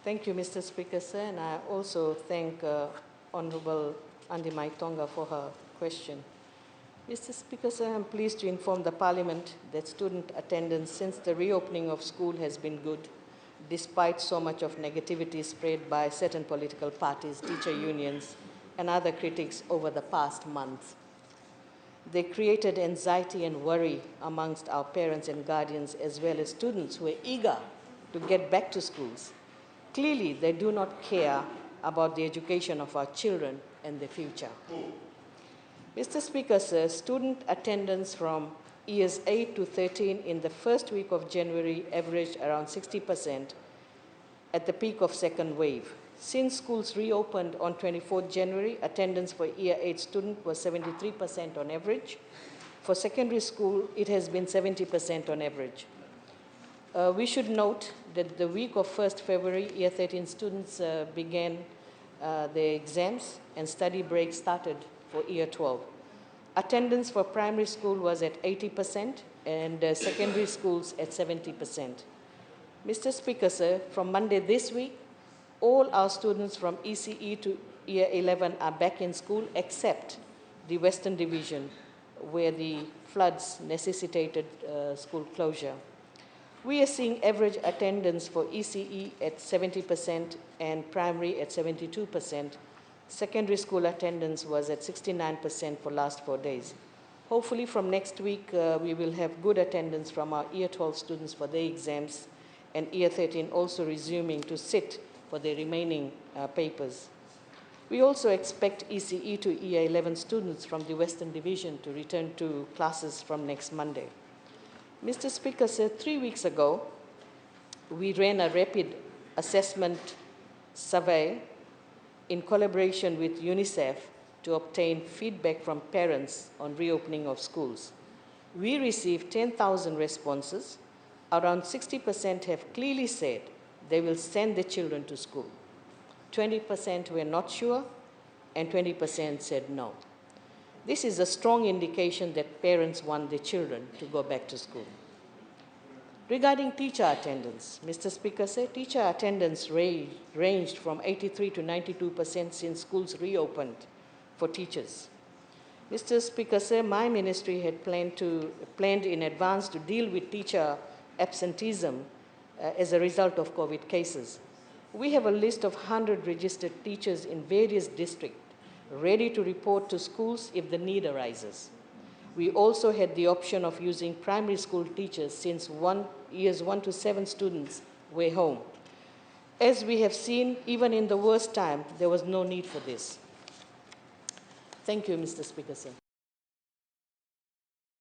Thank you, Mr. Speaker, sir, and I also thank Honorable Andi Maitonga for her question. Mr. Speaker, sir, I'm pleased to inform the Parliament that student attendance since the reopening of school has been good, despite so much of negativity spread by certain political parties, teacher unions, and other critics over the past month. They created anxiety and worry amongst our parents and guardians, as well as students who are eager to get back to schools. Clearly, they do not care about the education of our children and their future. Mr. Speaker, sir, student attendance from years 8 to 13 in the first week of January averaged around 60% at the peak of second wave. Since schools reopened on 24th January, attendance for year 8 students was 73% on average. For secondary school, it has been 70% on average. We should note that the week of 1st February, year 13 students began their exams and study break started for year 12. Attendance for primary school was at 80% and secondary schools at 70%. Mr. Speaker, sir, from Monday this week, all our students from ECE to year 11 are back in school except the Western Division, where the floods necessitated school closure. We are seeing average attendance for ECE at 70% and primary at 72%. Secondary school attendance was at 69% for last 4 days. Hopefully from next week, we will have good attendance from our year 12 students for their exams and year 13 also resuming to sit for the remaining papers. We also expect ECE to year 11 students from the Western Division to return to classes from next Monday. Mr. Speaker, sir, 3 weeks ago, we ran a rapid assessment survey in collaboration with UNICEF to obtain feedback from parents on reopening of schools. We received 10,000 responses. Around 60% have clearly said they will send their children to school. 20% were not sure, and 20% said no. This is a strong indication that parents want their children to go back to school. Regarding teacher attendance, Mr. Speaker said teacher attendance ranged from 83 to 92% since schools reopened for teachers. Mr. Speaker, sir, my ministry had planned in advance to deal with teacher absenteeism as a result of COVID cases. We have a list of 100 registered teachers in various districts ready to report to schools if the need arises. We also had the option of using primary school teachers since years 1 to 7 students were home. As we have seen, even in the worst time, there was no need for this. Thank you, Mr. Speaker, sir.